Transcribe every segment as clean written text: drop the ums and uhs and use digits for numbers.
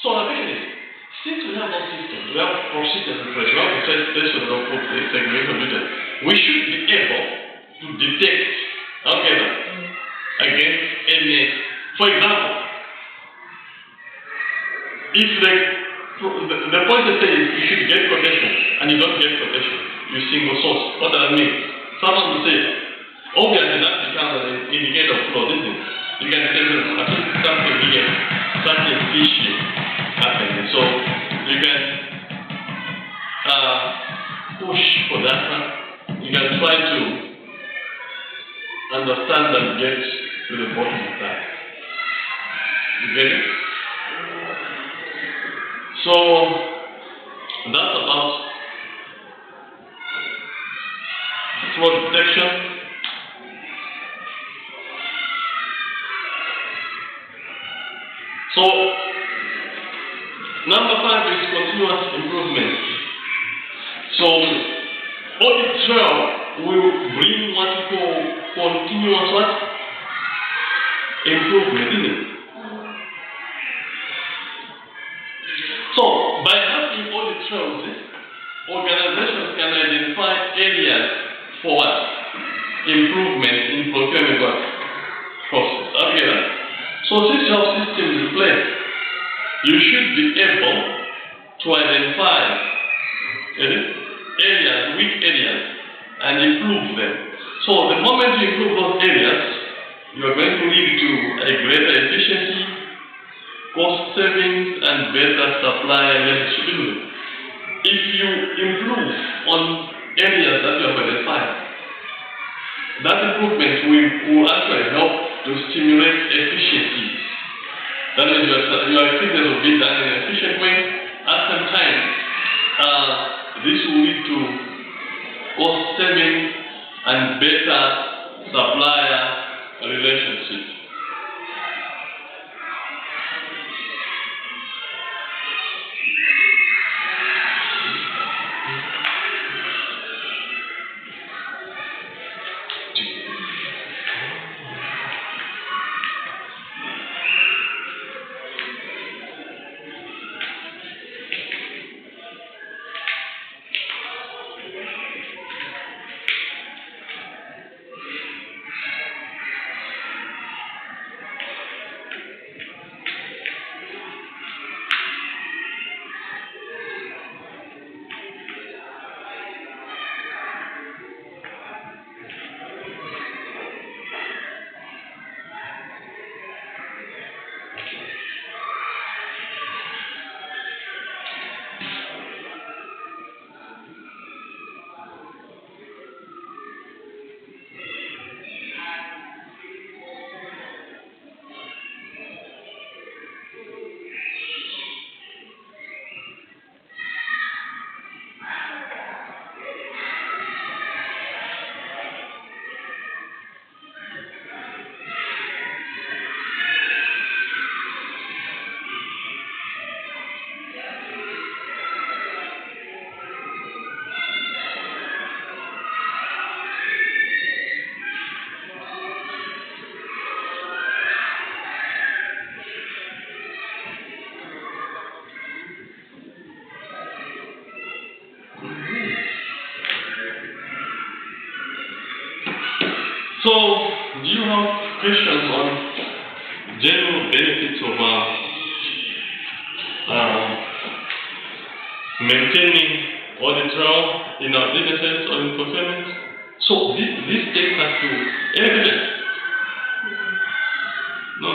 So the question is, since we have those systems, we have procedures in place, we have to test for the segregation data, we should be able to detect, against any, for example, if the policy says you should get protection and you don't get protection, you single source. What does that mean? Someone will say, obviously that becomes an indicator of fraud, isn't it? You can tell them, I think something here, something fishy happening. So you can push for that one. You can try to understand and get to the bottom of that. You get it? So that's about fraud detection. So number 5 is continuous improvement. So audit trail will bring what we call continuous improvement, isn't it? So by having audit trails, organizations can identify areas for improvement in procurement process. Okay. So since you have systems in place, you should be able to identify areas, weak areas, and improve them. So the moment you improve those areas, you are going to lead to a greater efficiency, cost savings, and better supply relationship. If you improve on areas that you have identified, that improvement will actually help to stimulate efficiency. That means your activities will be done in an efficient way. At some time, this will lead to cost saving and better supplier relationship. So, do you have questions on general benefits of maintaining audit trail in our businesses or in procurement? So, this takes us to evidence. No,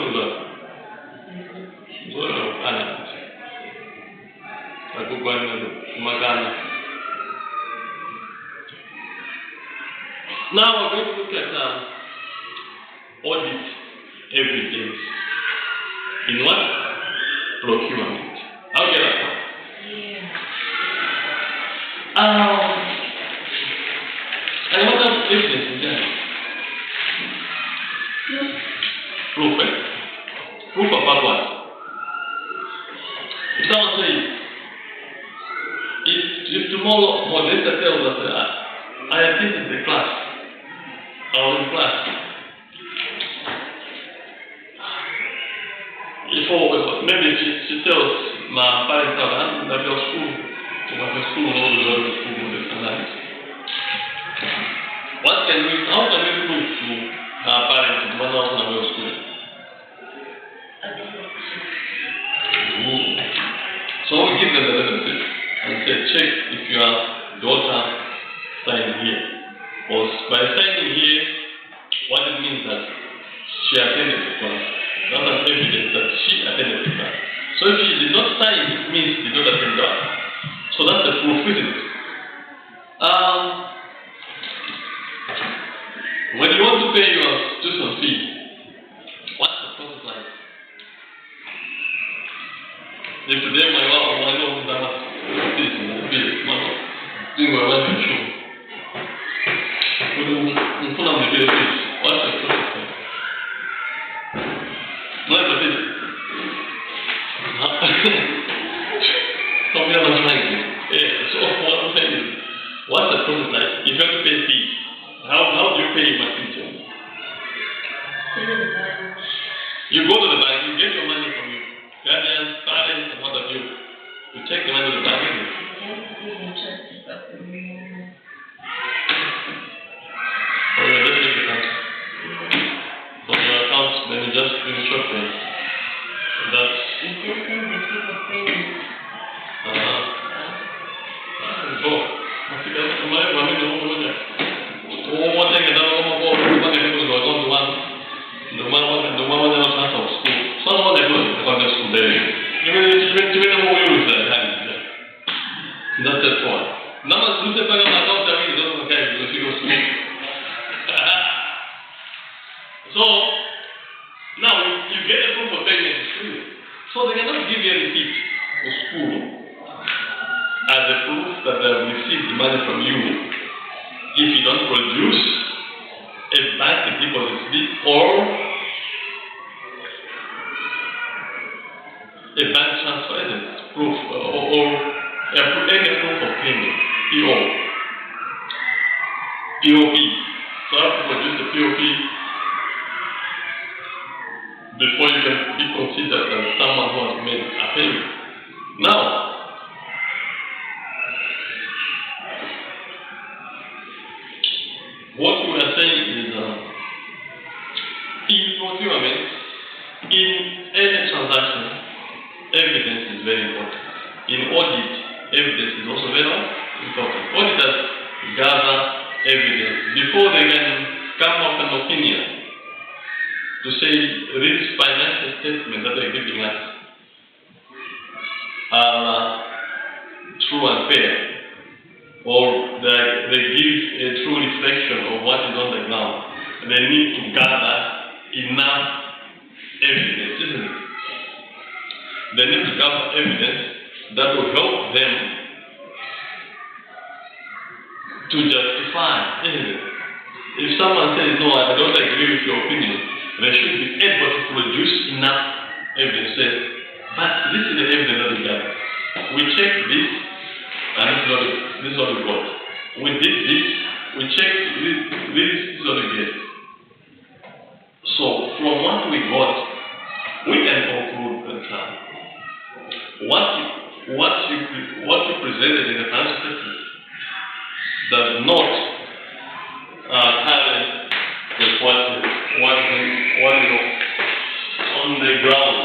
now we're going to look at audit evidence in what? Procurement. Okay, that's one. And what else evidence in general? Proof, Proof about what? If someone says, if tomorrow Modesta tells us, I attended the class, I was in class. Maybe she tells ma parents around that your school, what the school knows the school model sometimes. How can we prove to our parents what else in our school? So we give them the references and say, check if your daughter signed here. Or by signing here, what it means that she attended the class. That's an evidence that she attended the class. So if she did not sign, it means she did not attend class. So that's the proof, isn't it? When you want to pay your tuition fee, what's the process like? If today my know that much fees in the bill, doing my life show. We put on the bill fees. What's the process like? What's the fee? Some people are trying to. So what I'm saying is, what's the process like? If you have to pay fees, how do you pay my teacher? You go to the bank, you get your money from your guardians, parents, and what have you. You take the money to the bank. Or you just take the account. From your account, then you just finish your pay. That's. So now you get a proof of payment in school. So they cannot give you a receipt for school as a proof that they have received the money from you if you don't produce a bank deposit slip or a bank transfer as proof or any proof of payment, POP. So I have to produce the POP before you can be considered as someone who has made a payment. Now, what we are saying is in procurement, in any transaction, evidence is very important. In audit, evidence is also very important. Auditors gather evidence before they can come up with an opinion to say these financial statements that they're giving us are true and fair, or they give a true reflection of what is on the ground. They need to gather enough evidence, isn't it? They need to gather evidence that will help them to justify, isn't it? If someone says, no, I don't agree with your opinion, they should be able to produce enough evidence. But this is the evidence that we got. We checked this, and this is what we got. We did this, we checked this is what we get. So, from what we got, we can conclude that what you presented in the financial statement does not tally with what is on the ground.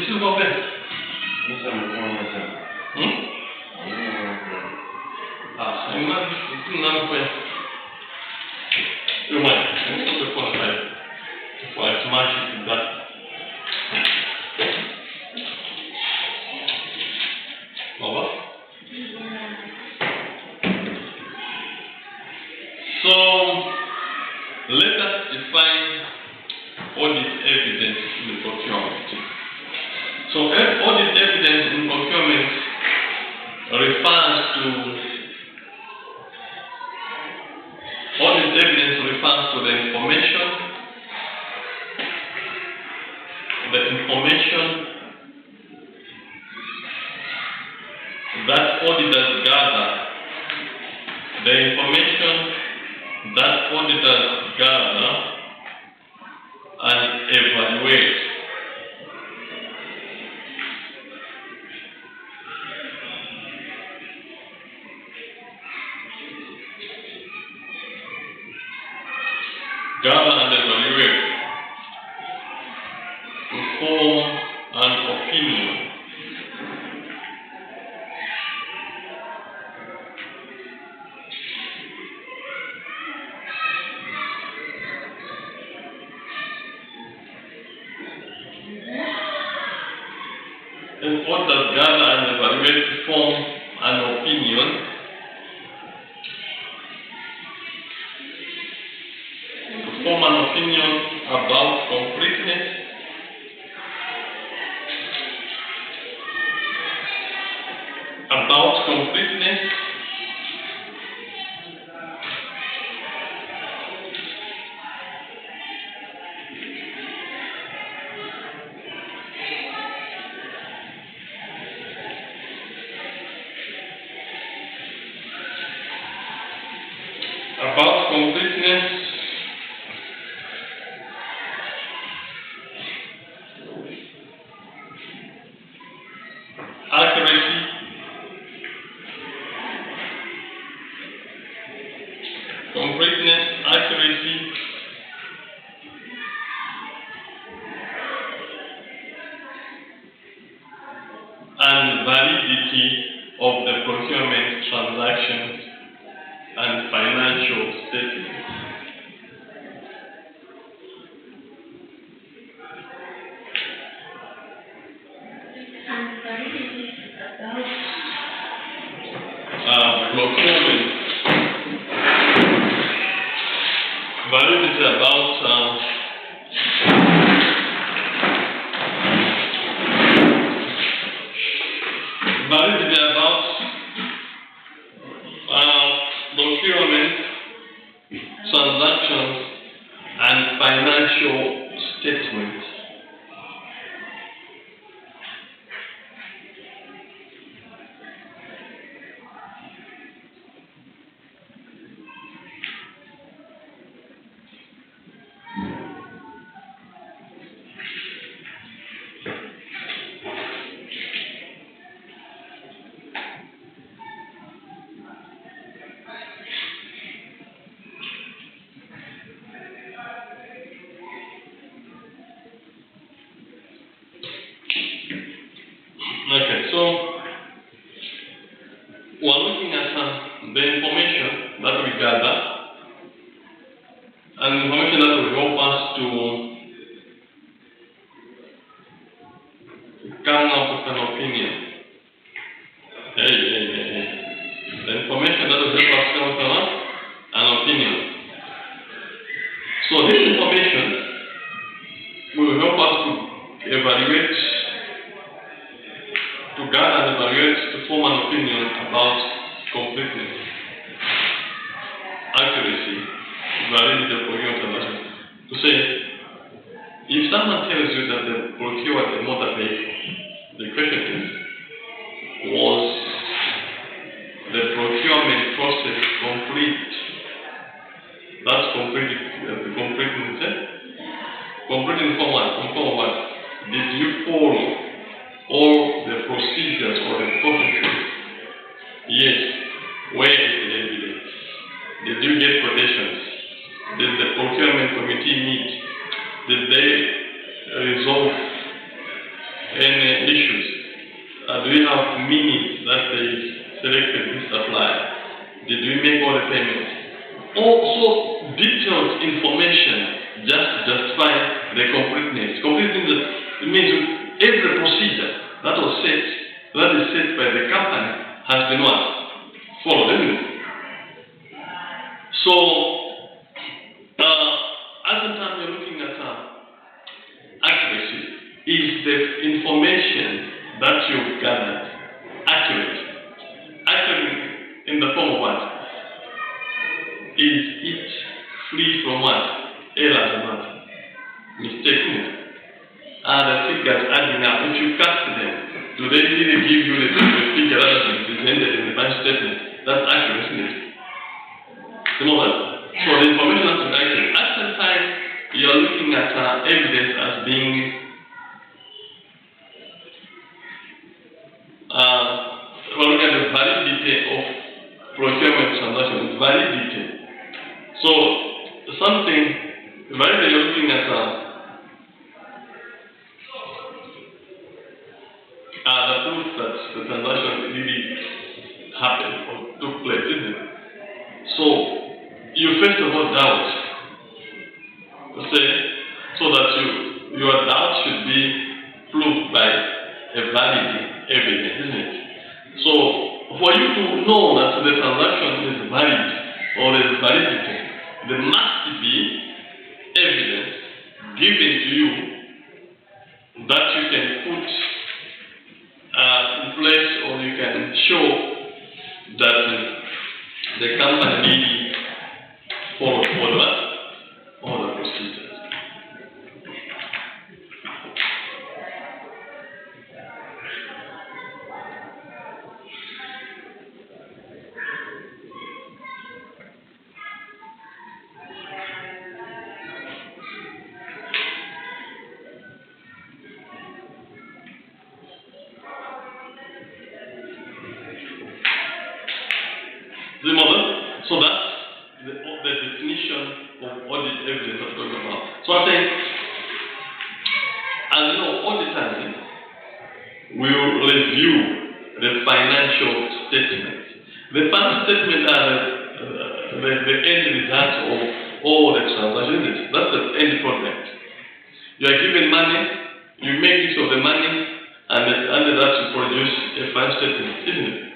This is open. I'm not open. You might. I'm not the phone side. Before I smash it with that. Over. So let us define audit evidence in the procurement. So audit evidence in procurement refers to the information that auditors gather, and evaluate. To form an opinion. And auditors gather and evaluate to form an opinion. To form an opinion about completeness, accuracy, and validity of the procurement transactions and financial statements. Validity about procurement transactions and financial statements. Okay, so we're looking at the information that we gather, and information that will help us to come up with an opinion. The information that will help us come up with an opinion. So this information will help us to evaluate, to gather and evaluate, to form an opinion about completeness, accuracy, validity of procurement transactions. To say, if someone tells you that they procured a motor vehicle, the question is, was the procurement process complete? That's complete. Complete in form what? Did you follow all the procedures or the processes? Yes. Where is the evidence? Did you get quotations? Did the procurement committee meet? Did they resolve any any issues? Do we have minutes that they selected this supplier? Did we make all the payments? Also, detailed information just justify the completeness. Completeness means every procedure that is set by the company has been what? Followed, isn't it? So, at the time you're looking at accuracy, is the information that you've gathered accurate? Accurate in the form of what? Is it free from what? Errors and what? Mistakes. Are the figures adding up? If you cast them, do they really give you the figure that has been presented in the bank statement? That's accurate, isn't it? So the information has been accurate. At the time, you're looking at evidence as being we're looking at the validity of procurement transactions. Validity. So something validity you're looking at the proof that the transaction really happened or took place, isn't it? So you first of all doubt. So that your doubt should be proved by a valid evidence, isn't it? So for you to know that the transaction is valid or there is validity, there must be evidence given to you that you can put in place, or you can show that the company really followed all the procedures. So that's the definition of audit evidence I'm talking about. So I think, as you know, auditors will review the financial statements. The financial statements are the end result of all the transactions. That's the end product. You are given money, you make use of the money, and under that you produce a financial statement, isn't it?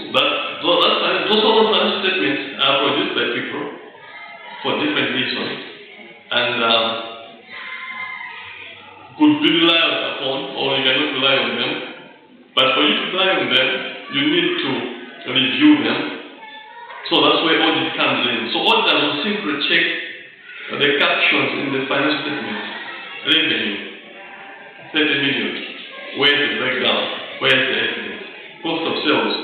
Those financial statements are produced by people for different reasons and could be relied upon, or you cannot rely on them. But for you to rely on them, you need to review them. So that's where audit comes in. So auditors will simply check the captions in the financial statement. Revenue, 30 million. Where is the breakdown? Where is the evidence? Cost of sales,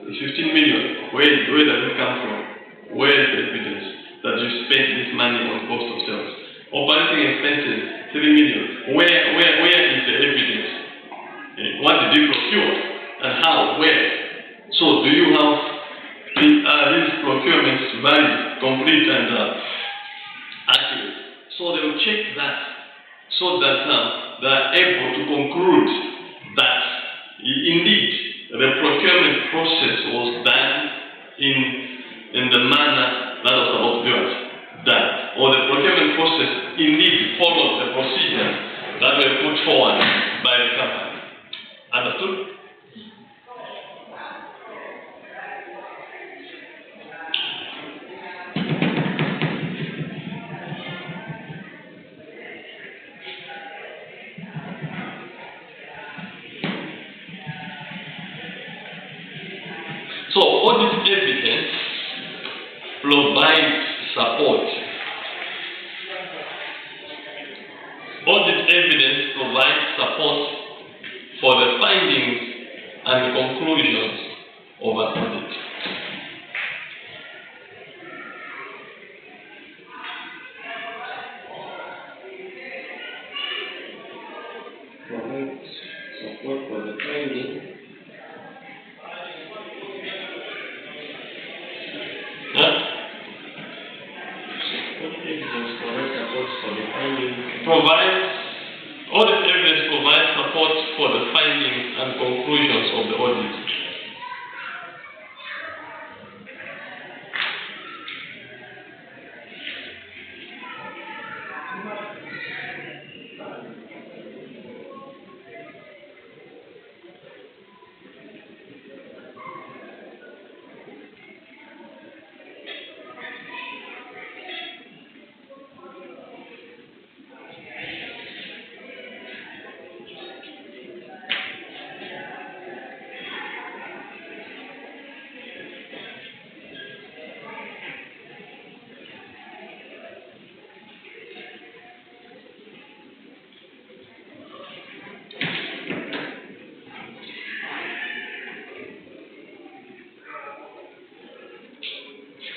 15 million. Where does it come from? Where is the evidence that you spent this money on cost of sales? Operating expenses, 3 million. Where is the evidence? What did you procure? And how? Where? So do you have these procurements valid, complete, and accurate? So they will check that so that they are able to conclude that indeed the procurement process was done in the manner that was supposed to be done, or the procurement process indeed followed the procedures that were put forward by the company. Understood? So audit evidence provides support. Audit evidence provides support for the findings and conclusions of an audit. Provides support for the findings. Provides, audit evidence provides support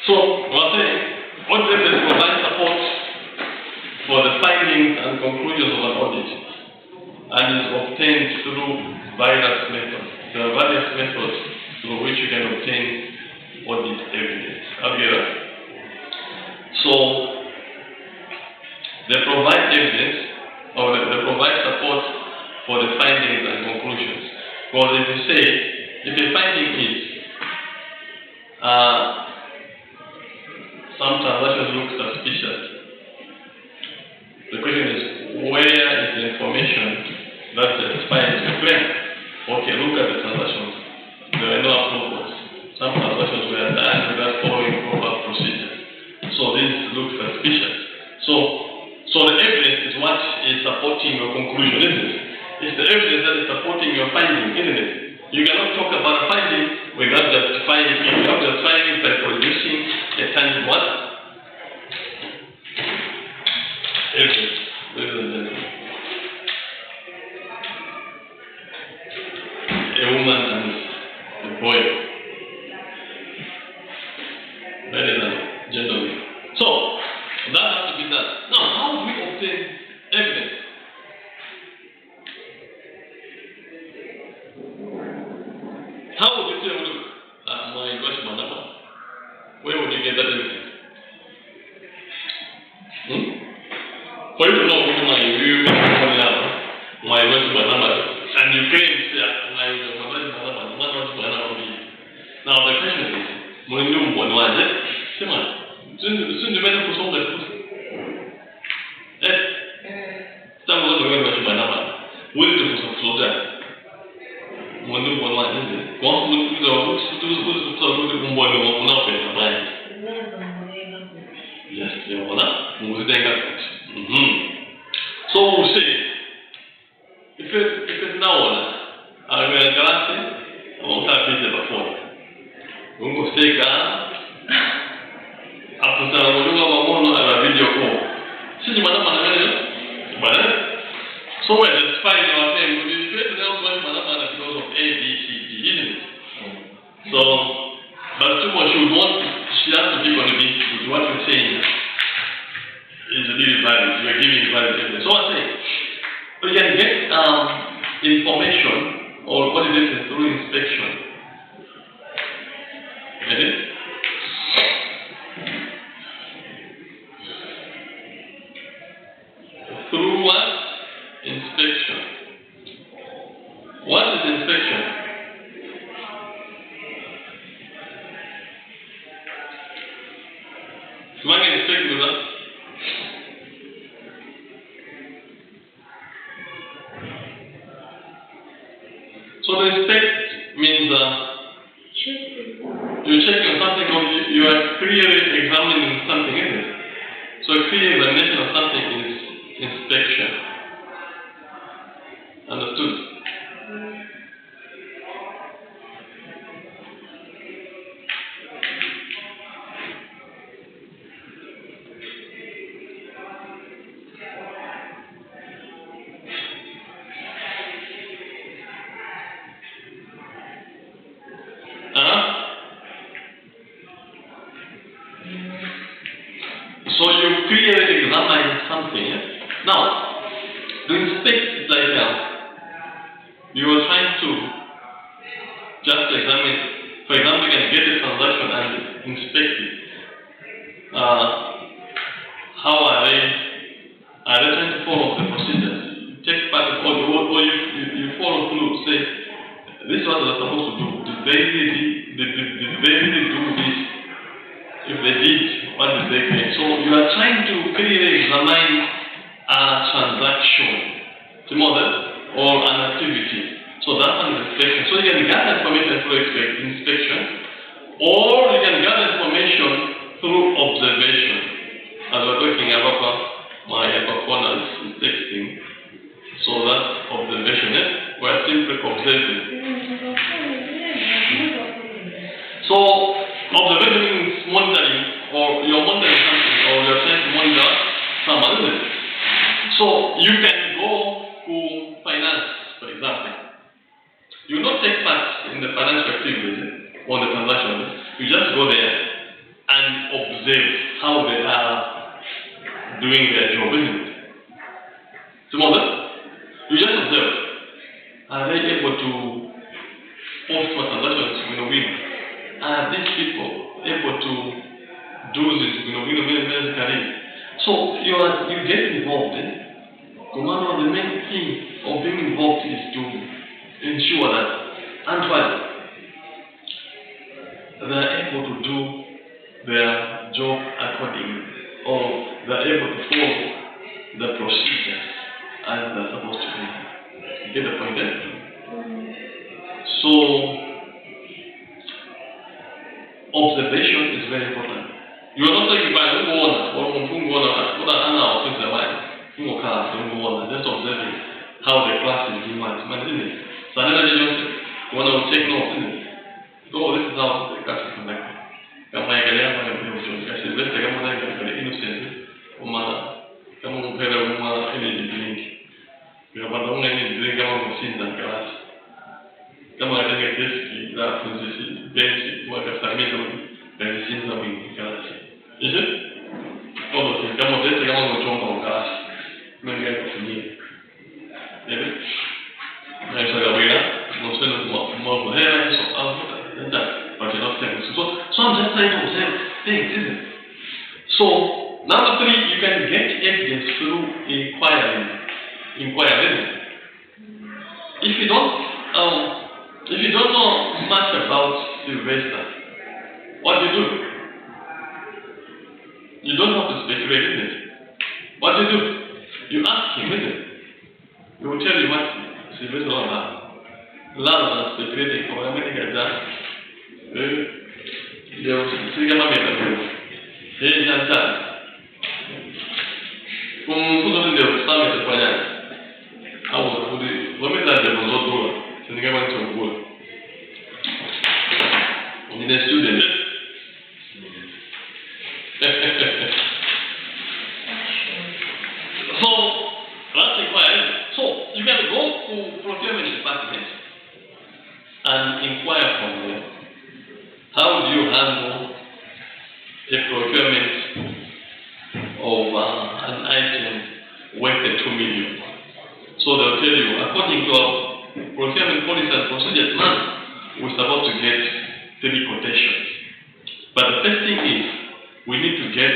So, we're saying, audit evidence provides support for the findings and conclusions of an audit and is obtained through various methods. There are various methods through which you can obtain audit evidence. Okay? So, they provide evidence or they provide support for the findings and conclusions. Because if you say, if a finding is some transactions look suspicious, the question is, where is the information that justifies your claim? Okay, look at the transactions. There are no approvals. Some transactions were done without following proper procedure. So this looks suspicious. So the evidence is what is supporting your conclusion, isn't it? It's the evidence that is supporting your finding, isn't it? You cannot talk about a finding without justifying it. You have justifying it by producing a tangible what? Evidence, ladies and gentlemen. A woman and a boy. Ladies and gentlemen. So, that has to be done. Now, how do we obtain evidence? How would you say, look, my investment number? Where would you get that evidence? For you to know who my investment number, and you claim my investment number. Now the question is, when you want one, soon you better put some of the some of the investment number. Will you do some flow there? When you want one, isn't it? Once you do yes, you want that. So we say, if it's now I'm going to glass it, I won't have it before. We will say, after that, we will have a video call. See, so we're just finding our thing. We create an outline because of A, B, C, D, isn't it? So, but too much she has to be convinced with what you're saying is really valid. You're giving valid evidence. So I say, we can get information or what it is through inspection. Get it? Through what? Inspection. What is inspection? So I can inspect with that. So the inspect means you're checking something or you are clearly examining something, isn't it? So a clear examination of something is inspection. Understood? So you clearly examine something. Now, to inspect is like you are trying to just examine. For example, you can get a transaction and inspect it. How are they trying to follow the procedures? You take part of all, or you follow through. Say, this is what they're supposed to do. Did they really do this? If they did, what did they claim? So you are trying to clearly examine a transaction, or an activity. So that's an inspection. So you can gather information through inspection, or you can gather information through observation. As we're talking about my performance is texting. So that's observation. We're simply observing. So observation means monitoring, or you're monitoring something, or you're trying to monitor someone, isn't it? So you can go to finance, for example. You will not take part in the financial activities on the transaction. You just go there and observe how they are doing their job, isn't it? Some of them, you just observe. Are they able to post for transactions win? Are these people able to do this win? So you get involved. One of the main things of being involved is to ensure that Antwerp they are able to do their job accordingly, or they are able to follow the procedures as they're supposed to be. You get the point there? So, observation is very important. You are not saying by just observing how the class is doing management, isn't it? So another Johnson, one will take notes, isn't it? So this is how the class is conducted. Kama angalia kwa mtu kasi best kama unataka innocent kama mpera energy drink. Kama bado energy drink kama msinda class. Kama anataka test la process bench kwa kasamiza na sinza wingi class. Is it? Kama test kama mchomba class. Mengi kutumia. Ndio. Na hizo gawira, msendo mwa hela so au but you're not saying so I'm just trying to observe things, isn't it? So number 3, you can get evidence through inquiry. If you don't know much about Sylvester, what do? You don't have to speculate, isn't it? What do? You ask him, isn't it? He will tell you what Sylvester is about. Rather than speculating for how many guys are. Deus siga uma meta Deus. Ele já está. Com tudo de Deus, está meta falhar. Agora, vou meter de nós outro. Se ninguém vai ter um gol. On est student. So that's inquiry. So you can go to procurement department and inquire from them. How do you handle the procurement of an item worth 2 million? So they'll tell you, according to our procurement policy and procedures plan, we're supposed to get 3 quotations. But the first thing is, we need to get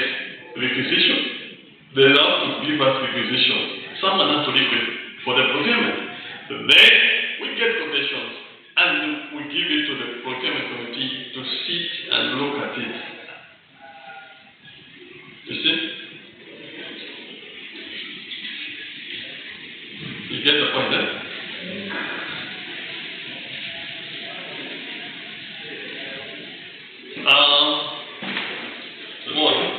requisition. They have to give us requisition. Someone has to request for the procurement. Then we get quotations. And we give it to the procurement committee to sit and look at it. You see? You get the point there? Good morning.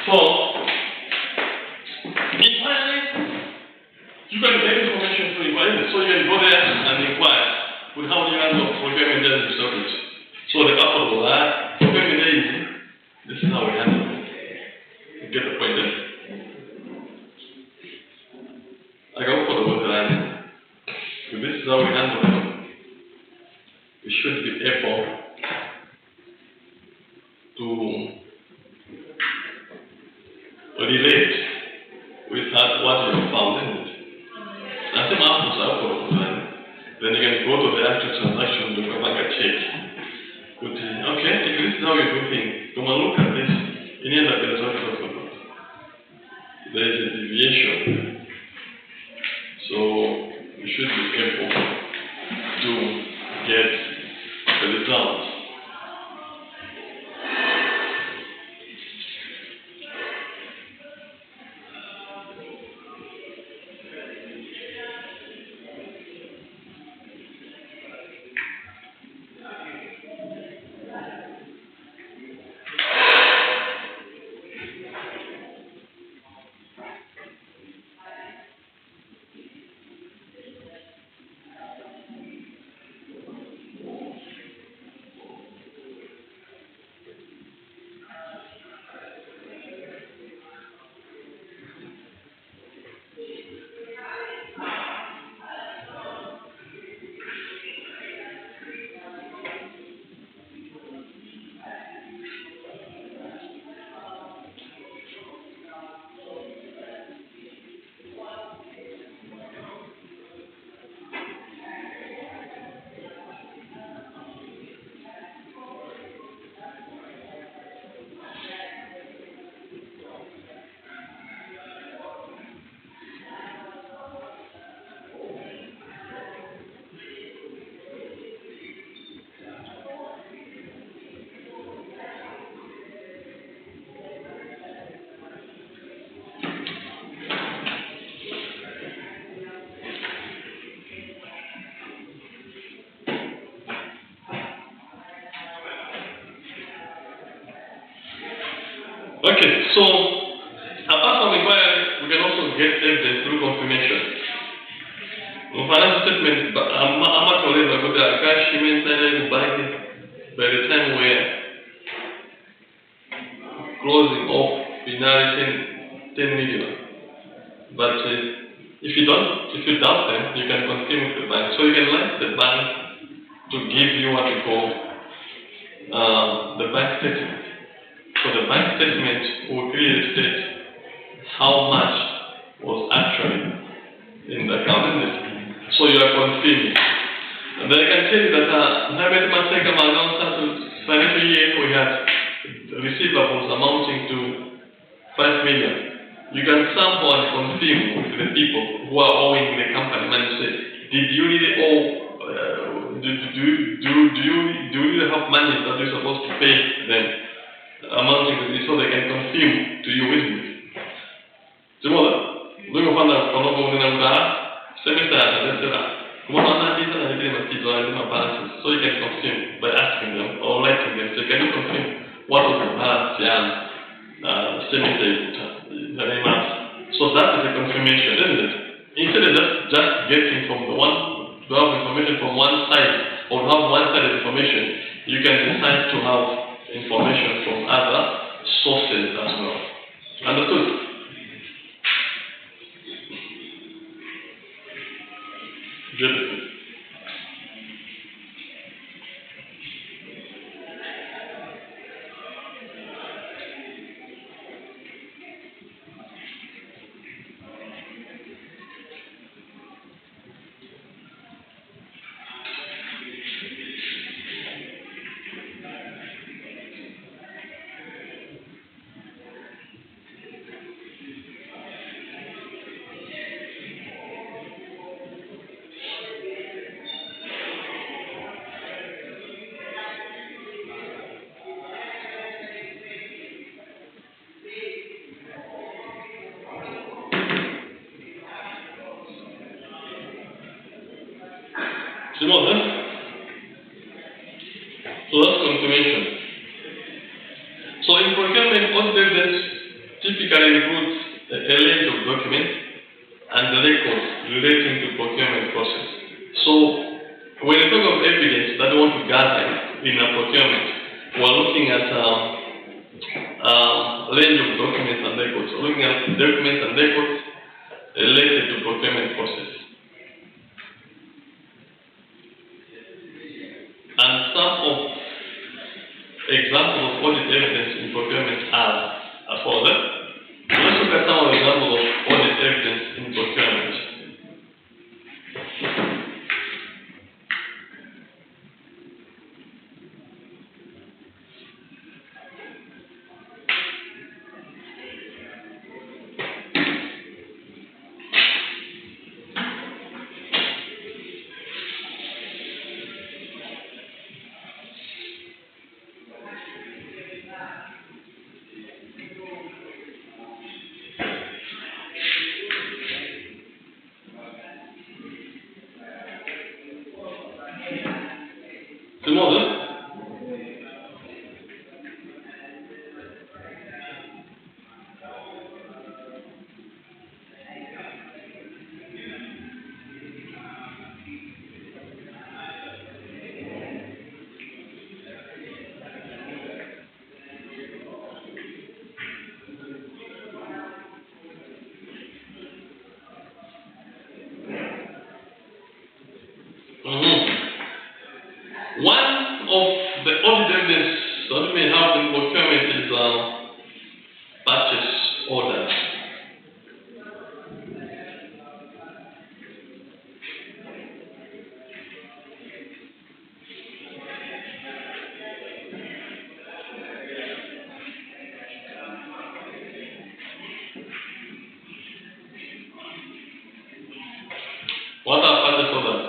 So, inquiry, you can get information through inquiry. isn't it? So you can go there and inquire with how many rounds of procurement does service. So the affordable procurement is easy. This is how we handle it. You get the point there? I go for the water and this is how we handle it. We should be able to relate with what you have found, isn't it? And some apples are affordable, and then you can go to the actual transaction to come back and check. Okay, if this is how you do things, come and look at this. You need that result of it. There is a deviation. So you should be able to get the results. Okay, so apart from inquiry, we can also get evidence through confirmation. Financial statement, I'm actually going to cash payment and bank by the time we're closing off finally 10 million. But if you doubt them, you can confirm with the bank. So you can like the bank to give you what we call the bank statement. So the bank statement will clearly state how much was actually in the account. So you are confirming. And then I can tell you that financial year we had receivables amounting to 5 million. You can sample and confirm with the people who are owing the company money and say, did you really owe, do you really have money that you're supposed to pay them? Amounting to this, so they can confirm to you with me. Semua, lu find out kalau kau dengan semester ada, kau nanti sana dia mesti jual lima balances, so you can confirm by asking them or writing them. So can you confirm what was the balance yang semester the month? So that is a confirmation, isn't it? Instead of just getting from the one to have information from one side or have one-sided information, you can decide to have information from other sources as well. Understood? Beautiful. You know that? So that's confirmation. So in procurement, audit evidence typically includes a range of documents and the records relating to procurement process. So when we talk of evidence that we want to gather in a procurement, we're looking at range of documents and records. We're looking at documents and records related to procurement process. And some of examples of audit evidence in procurement are as follows. Let's look at some of the examples of audit evidence in procurement. Tomorrow, one of the audit evidence that we have in procurement is purchase orders. What are purchase orders?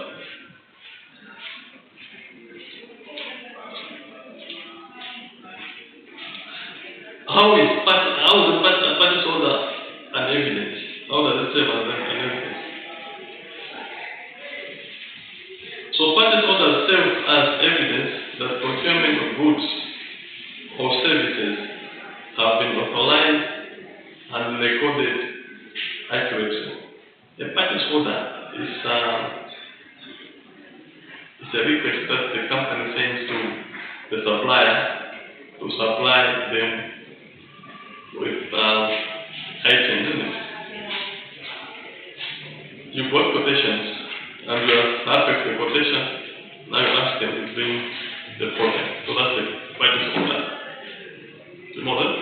How is the purchase order an evidence? How does it serve as an evidence? So purchase orders serve as evidence that procurement of goods or services have been authorized and recorded accurately. A purchase order is a request that the company sends to the supplier to supply them with items, isn't it? You got quotations and you are happy with the quotation, now you ask them to bring the product. So that's the purchase order. The model?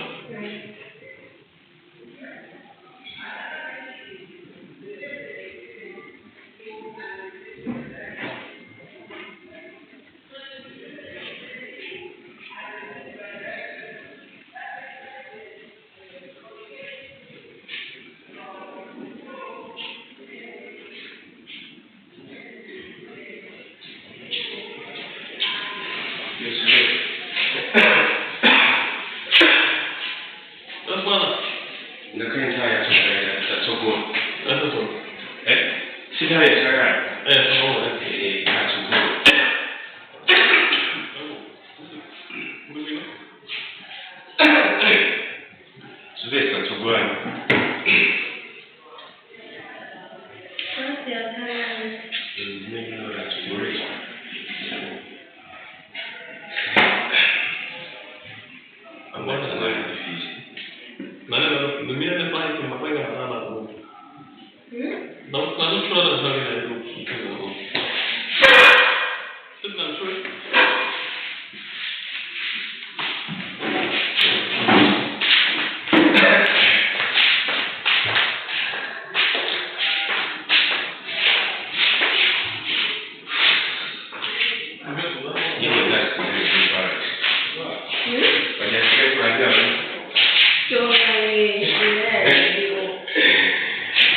That's one. The current tire that's so good. That's all. See how it's alright. Yes, all right. That's so good. So this that's so good. What's your time? Maybe not that's great. I'm not gonna lie to the fees. The minute the client can apply that, I'm not sure that's not going to do. Sit down, sure. Yeah, but that's the same products. But that's good right there.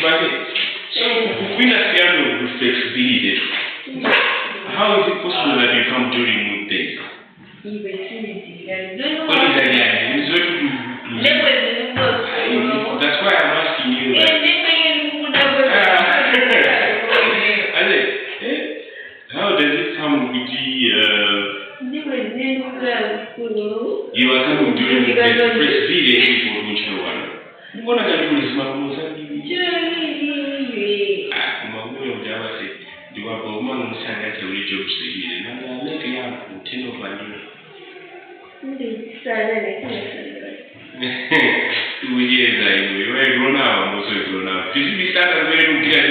But so we not feel with flexibility. How is it possible that you come during weekdays? What is that? Yeah, it's very good. That's why I'm asking you. How does it come with the? You are coming during the flexibility for which no one. What are you doing? never say, you are both man and sang at every job city, and I make a young 10 of my year. 2 years, we were grown up, also grown up. Did we start a very good year?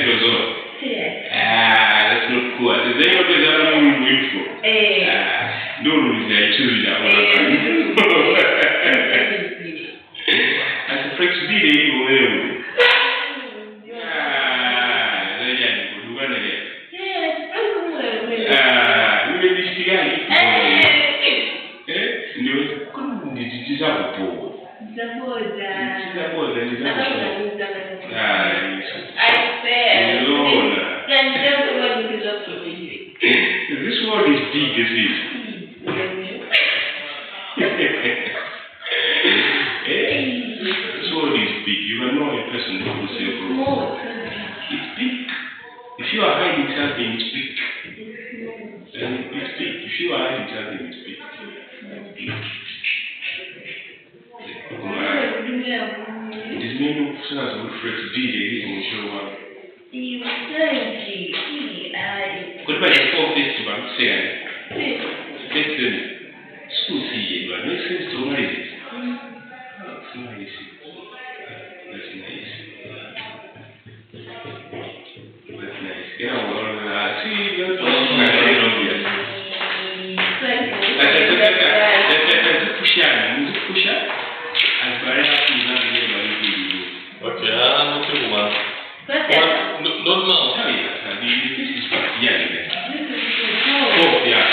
That's not cool. Is there any other one we for? No rules, I choose that one. As a flexibility, you will. This world is big, is it? This world is big. You are not a person who will say, it's big. If you are hiding something, it's big. It's big. If you are hiding something, it's big. It is made of sense of flexibility in show up. Good by your 4 festival, say, school see you, but makes sense to organize it. That's nice. That's nice. That's nice. Yeah, well, see, that's all I don't know. Push up. As very happy as okay, I'm okay, woman. No, this is what, yeah. Oh, yeah.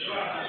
Right.